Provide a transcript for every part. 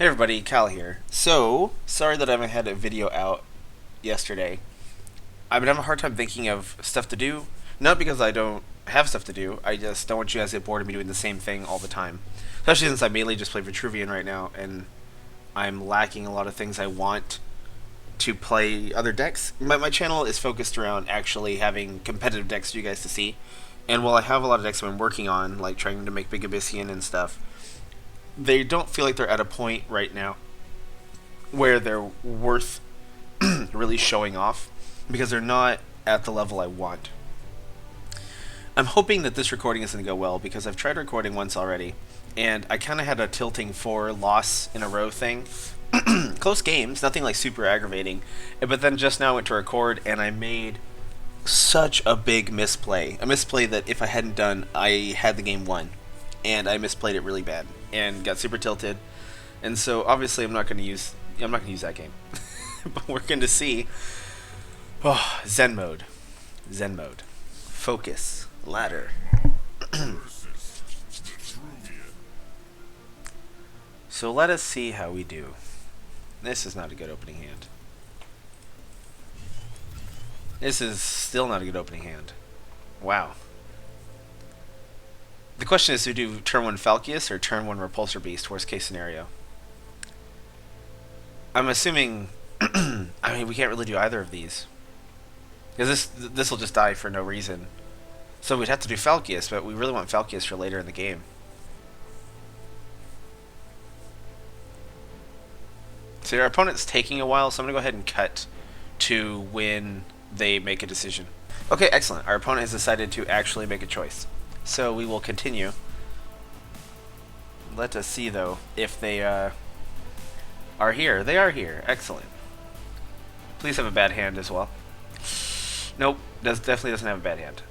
Hey everybody, Cal here. So, sorry that I haven't had a video out yesterday. I've been having a hard time thinking of stuff to do. Not because I don't have stuff to do, I just don't want you guys to get bored of me doing the same thing all the time. Especially since I mainly just play Vitruvian right now, and I'm lacking a lot of things I want to play other decks. My channel is focused around actually having competitive decks for you guys to see. And while I have a lot of decks I'm working on, like trying to make Big Abyssian and stuff, they don't feel like they're at a point right now where they're worth really showing off because they're not at the level I want. I'm hoping that this recording is going to go well because I've tried recording once already and I kind of had a tilting 4 loss in a row thing. Close games, nothing like super aggravating, but then just now went to record and I made such a big misplay. A misplay that if I hadn't done, I had the game won. And I misplayed it really bad and got super tilted. And so obviously I'm not going to use that game. But we're going to see Zen mode. Zen mode. Focus. Ladder. So let us see how we do. This is not a good opening hand. This is still not a good opening hand. Wow. The question is, do we do turn 1 Falcius or turn 1 Repulsor Beast, worst case scenario? I'm assuming... I mean, we can't really do either of these. Because this will just die for no reason. So we'd have to do Falcius, but we really want Falcius for later in the game. So our opponent's taking a while, so I'm going to go ahead and cut to when they make a decision. Okay, excellent. Our opponent has decided to actually make a choice. So we will continue. Let us see, though, if they are here. They are here. Excellent. Please have a bad hand as well. Nope, definitely doesn't have a bad hand.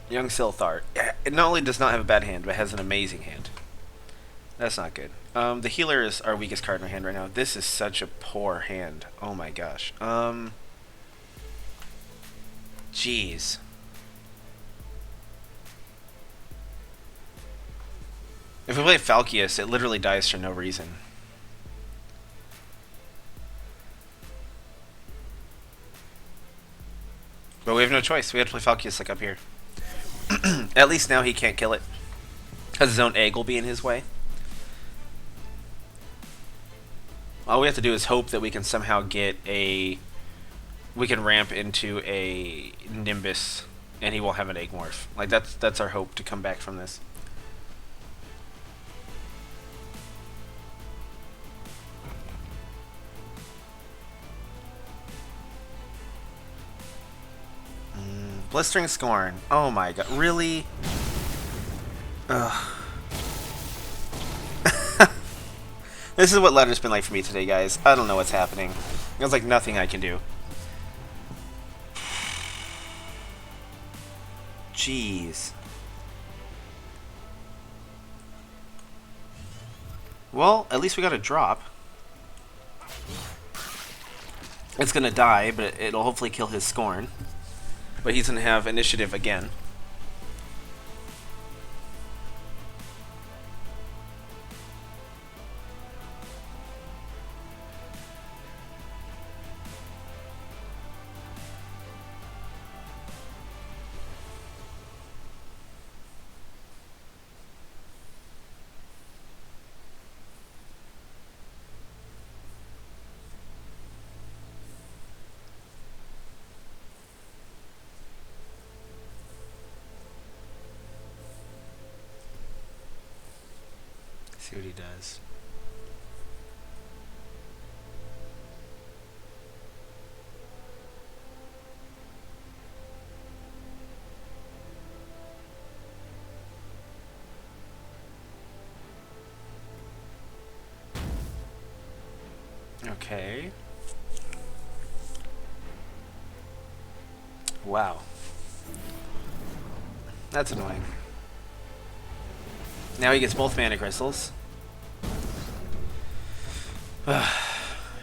Young Silthar. It not only does not have a bad hand, but has an amazing hand. That's not good. The healer is our weakest card in our hand right now. This is such a poor hand. Oh my gosh. Jeez. If we play Falcius, it literally dies for no reason. But we have no choice. We have to play Falcius like up here. At least now he can't kill it. Because his own egg will be in his way. All we have to do is hope that we can somehow get a... We can ramp into a Nimbus and he won't have an egg morph. Like that's our hope to come back from this. Blistering Scorn. Oh my god. Really? Ugh. This is what ladder's been like for me today, guys. I don't know what's happening. There's like nothing I can do. Jeez. Well, at least we got a drop. It's gonna die, but it'll hopefully kill his Scorn. But he's gonna have initiative again. See what he does. Okay. Wow. That's annoying. Now he gets both mana crystals.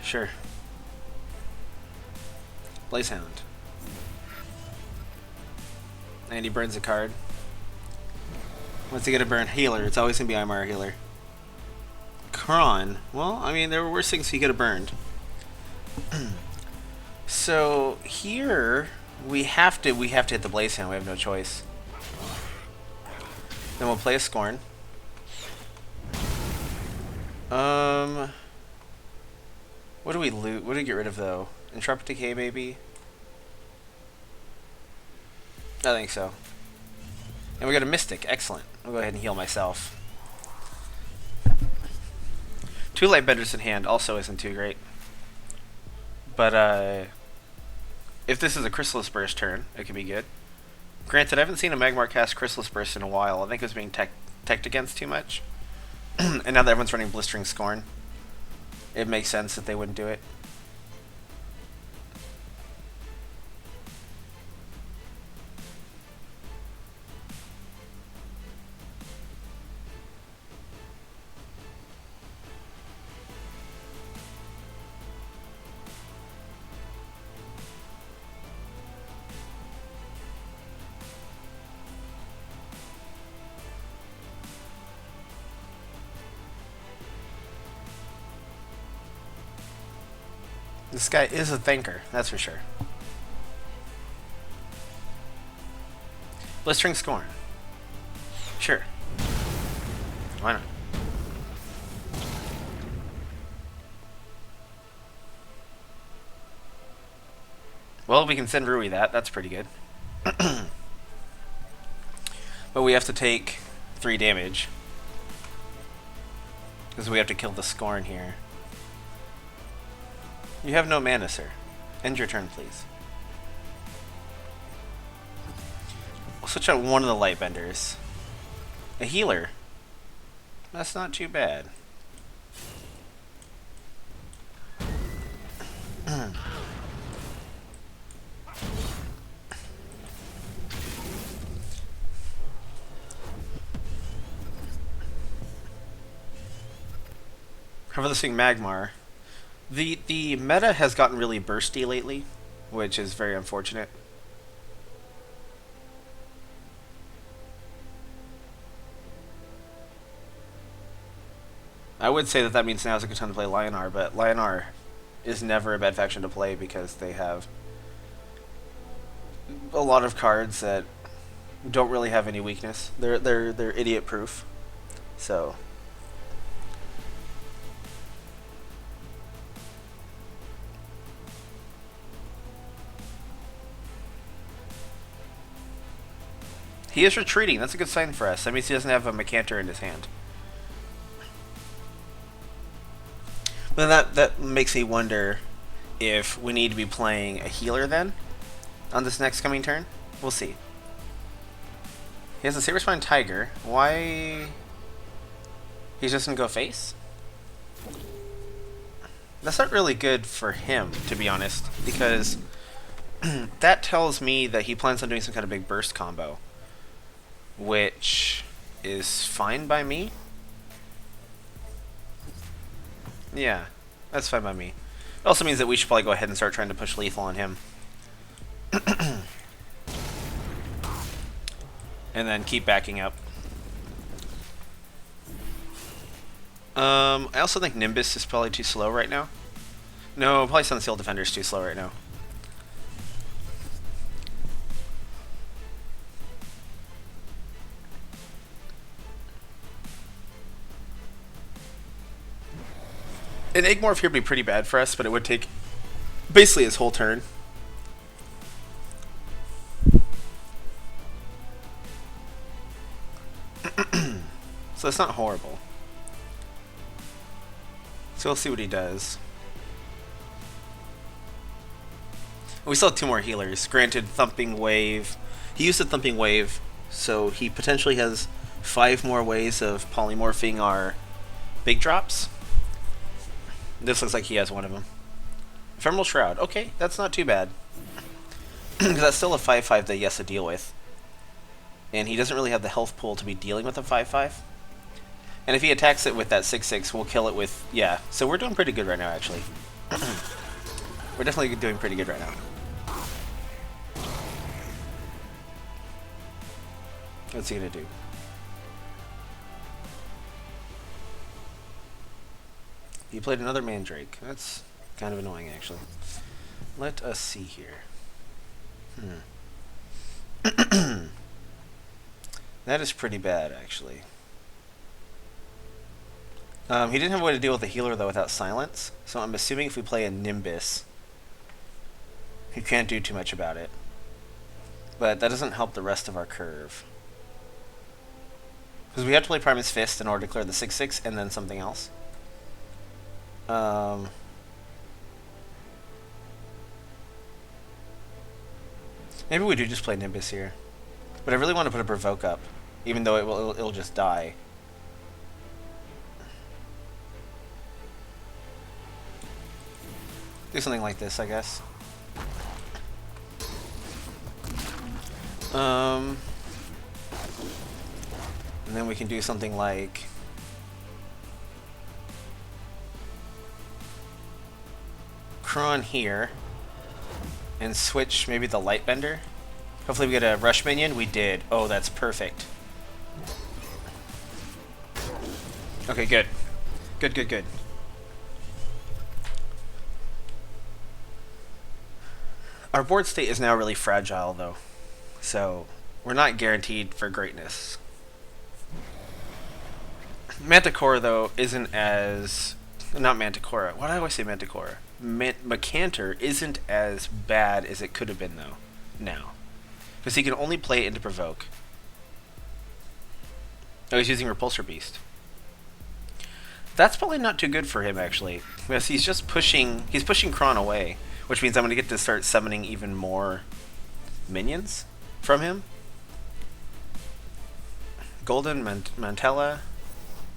Sure. Blazehound. And he burns a card. What's he gonna burn? Healer. It's always gonna be Imar Healer. Kron. Well, I mean, there were worse things he could have burned. So here we have to hit the Blaze Hand. We have no choice. Then we'll play a Scorn. What do we loot? What do we get rid of though? Intrepid Decay maybe? I think so. And we got a Mystic. Excellent. I'll go ahead and heal myself. 2 Lightbenders in hand also isn't too great. But if this is a Chrysalis Burst turn, it could be good. Granted, I haven't seen a Magmar cast Chrysalis Burst in a while. I think it was being teched against too much. And now that everyone's running Blistering Scorn, it makes sense that they wouldn't do it. This guy is a thinker, that's for sure. Blistering Scorn. Sure. Why not? Well, we can send Rui that. That's pretty good. But we have to take 3 damage. Because we have to kill the Scorn here. You have no mana, sir. End your turn, please. We'll switch out one of the Lightbenders. A healer. That's not too bad. Cover this thing, Magmar. The meta has gotten really bursty lately, which is very unfortunate. I would say that means now is a good time to play Lionar, but Lionar is never a bad faction to play because they have a lot of cards that don't really have any weakness. They're idiot proof. So he is retreating. That's a good sign for us. That means he doesn't have a Mecanter in his hand. But that makes me wonder if we need to be playing a healer then on this next coming turn. We'll see. He has a Saberspine Tiger. Why? He's just gonna go face? That's not really good for him, to be honest, because that tells me that he plans on doing some kind of big burst combo, which is fine by me. Yeah, that's fine by me. It also means that we should probably go ahead and start trying to push lethal on him. And then keep backing up. I also think Nimbus is probably too slow right now. No, probably Sunseal Defender is too slow right now. An Egg Morph here would be pretty bad for us, but it would take basically his whole turn. So it's not horrible. So we'll see what he does. We still have 2 more healers. Granted, Thumping Wave. He used a Thumping Wave, so he potentially has 5 more ways of polymorphing our big drops. This looks like he has one of them. Ephemeral Shroud. Okay, that's not too bad. Because that's still a 5/5 that he has to deal with. And he doesn't really have the health pool to be dealing with a 5/5. And if he attacks it with that 6/6, we'll kill it with... Yeah, so we're doing pretty good right now, actually. We're definitely doing pretty good right now. What's he gonna do? he played another Mandrake. That's kind of annoying, actually. Let us see here. That is pretty bad, actually. He didn't have a way to deal with the healer, though, without silence. So I'm assuming if we play a Nimbus, he can't do too much about it. But that doesn't help the rest of our curve. Because we have to play Primus Fist in order to clear the 6/6 and then something else. Maybe we do just play Nimbus here. But I really want to put a Provoke up, even though it'll just die. Do something like this, I guess. And then we can do something like Kron here and switch maybe the Lightbender. Hopefully we get a rush minion. We did. Oh, that's perfect. Okay, good. Good. Our board state is now really fragile, though. So, we're not guaranteed for greatness. Manticora, though, isn't as... Not Manticora. Why do I always say Manticora? Macantor isn't as bad as it could have been, though, now. Because he can only play it into Provoke. Oh, he's using Repulsor Beast. That's probably not too good for him, actually. Because he's just pushing... He's pushing Kron away. Which means I'm going to get to start summoning even more minions from him. Golden Mantella.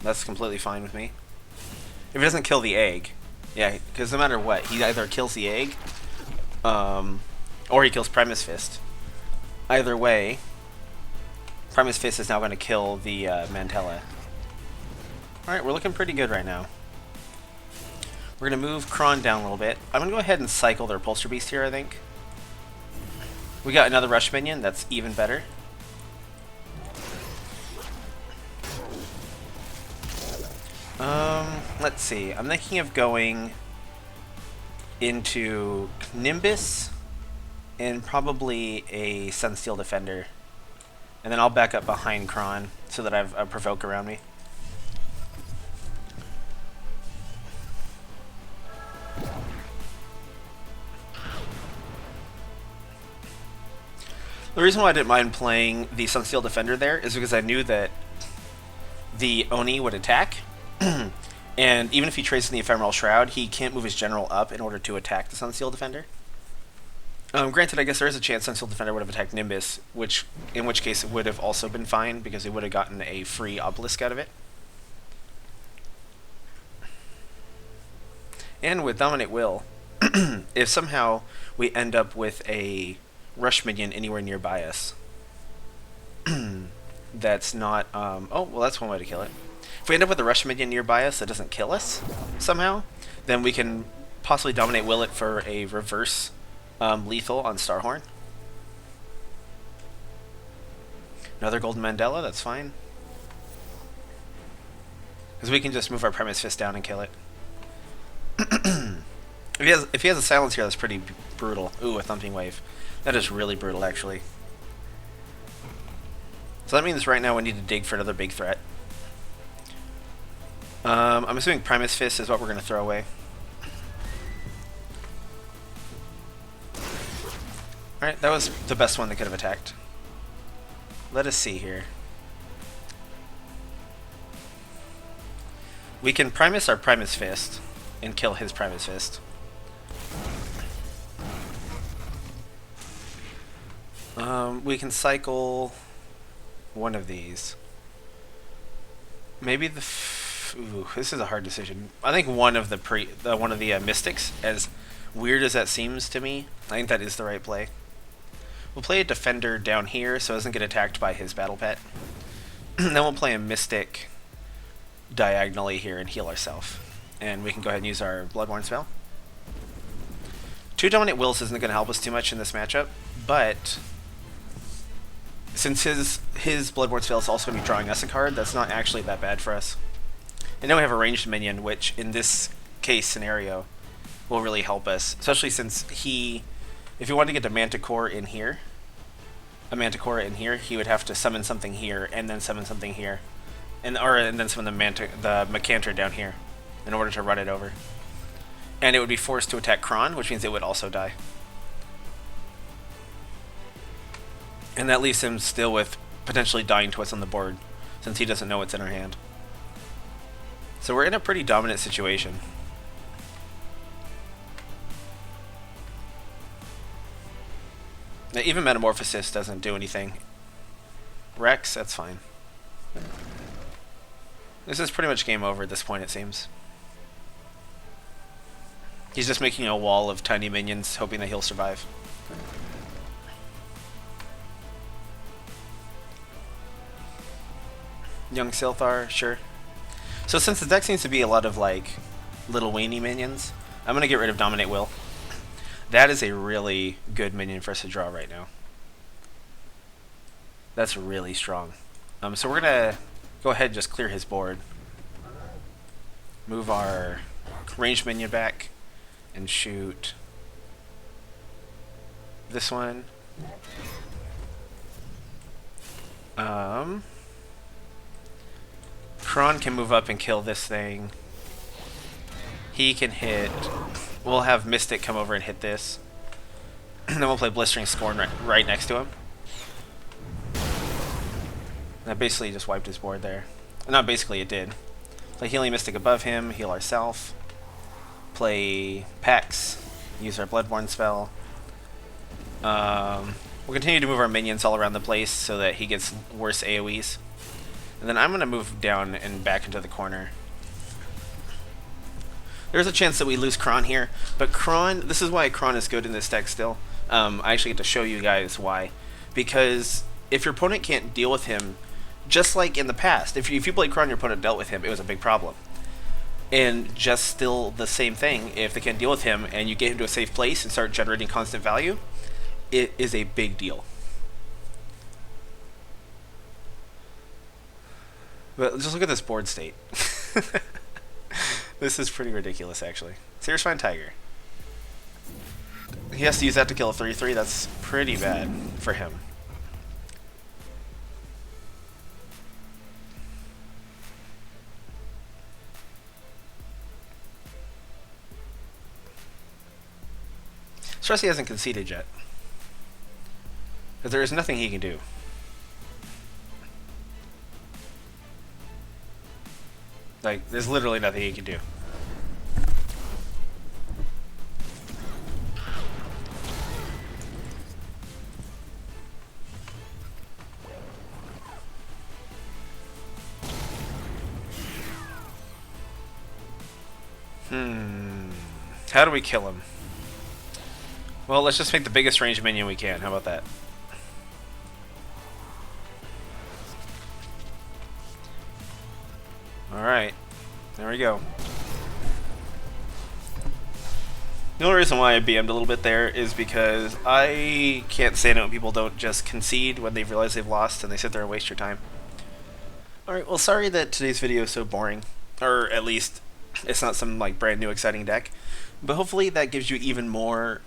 That's completely fine with me. If he doesn't kill the egg. Yeah, because no matter what, he either kills the egg, or he kills Primus Fist. Either way, Primus Fist is now going to kill the Mantella. Alright, we're looking pretty good right now. We're going to move Kron down a little bit. I'm going to go ahead and cycle the Repulsor Beast here, I think. We got another Rush Minion, that's even better. Let's see. I'm thinking of going into Nimbus and probably a Sunsteel Defender. And then I'll back up behind Kron so that I have a Provoke around me. The reason why I didn't mind playing the Sunsteel Defender there is because I knew that the Oni would attack. And even if he traces in the Ephemeral Shroud, he can't move his general up in order to attack the Sunsteel Defender. Granted, I guess there is a chance Sunsteel Defender would have attacked Nimbus, in which case it would have also been fine, because he would have gotten a free Obelisk out of it. And with Dominate Will, if somehow we end up with a Rush Minion anywhere nearby us, that's not... oh, well, that's one way to kill it. If we end up with a Rush Minion nearby us that doesn't kill us somehow, then we can possibly Dominate Will it for a reverse lethal on Starhorn. Another Golden Mandela, that's fine. Because we can just move our Primus Fist down and kill it. If he has a silence here, that's pretty brutal. Ooh, a Thumping Wave. That is really brutal, actually. So that means right now we need to dig for another big threat. I'm assuming Primus Fist is what we're going to throw away. Alright, that was the best one that could have attacked. Let us see here. We can Primus our Primus Fist and kill his Primus Fist. We can cycle one of these. Maybe the... Ooh, this is a hard decision. I think one of the Mystics, as weird as that seems to me, I think that is the right play. We'll play a Defender down here so it doesn't get attacked by his Battle Pet. Then we'll play a Mystic diagonally here and heal ourselves. And we can go ahead and use our Bloodborne spell. 2 Dominate Wills isn't going to help us too much in this matchup, but since his Bloodborne spell is also going to be drawing us a card, that's not actually that bad for us. And now we have a ranged minion, which in this case scenario will really help us, especially since if he wanted to get the Manticore in here, he would have to summon something here and then summon something here, and then summon the Macantor down here in order to run it over. And it would be forced to attack Kron, which means it would also die. And that leaves him still with potentially dying to what's on the board, since he doesn't know what's in our hand. So we're in a pretty dominant situation. Now, even Metamorphosis doesn't do anything. Rex, that's fine. This is pretty much game over at this point, it seems. He's just making a wall of tiny minions, hoping that he'll survive. Young Silthar, sure. So since the deck seems to be a lot of like little weenie minions, I'm gonna get rid of Dominate Will. That is a really good minion for us to draw right now. That's really strong. So we're gonna go ahead and just clear his board. Move our ranged minion back and shoot this one. Kron can move up and kill this thing. He can hit. We'll have Mystic come over and hit this. And then we'll play Blistering Scorn right next to him. That basically just wiped his board there. Not basically, it did. Play Healing Mystic above him, heal ourself. Play Pax, use our Bloodborne spell. We'll continue to move our minions all around the place so that he gets worse AoEs. And then I'm going to move down and back into the corner. There's a chance that we lose Kron here, but Kron, this is why Kron is good in this deck still. I actually get to show you guys why. Because if your opponent can't deal with him, just like in the past, if you played Kron, your opponent dealt with him, it was a big problem. And just still the same thing, if they can't deal with him and you get him to a safe place and start generating constant value, it is a big deal. But just look at this board state. This is pretty ridiculous, actually. Searsfine Tiger. He has to use that to kill a 3/3. That's pretty bad for him. Stress he hasn't conceded yet. Because there is nothing he can do. Like, there's literally nothing he can do. How do we kill him? Well, let's just make the biggest range minion we can. How about that? Alright. There we go. The only reason why I BM'd a little bit there is because I can't stand it when people don't just concede when they realize they've lost and they sit there and waste your time. Alright, well, sorry that today's video is so boring. Or at least it's not some like brand new exciting deck. But hopefully that gives you even more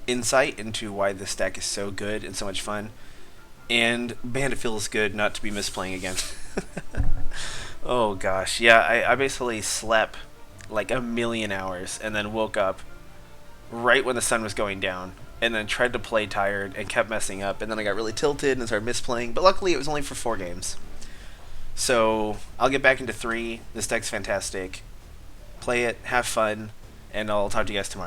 insight into why this deck is so good and so much fun. And man, it feels good not to be misplaying again. Oh gosh, yeah, I basically slept like a million hours and then woke up right when the sun was going down and then tried to play tired and kept messing up, and then I got really tilted and started misplaying, but luckily it was only for 4 games. So I'll get back into 3. This deck's fantastic. Play it, have fun, and I'll talk to you guys tomorrow.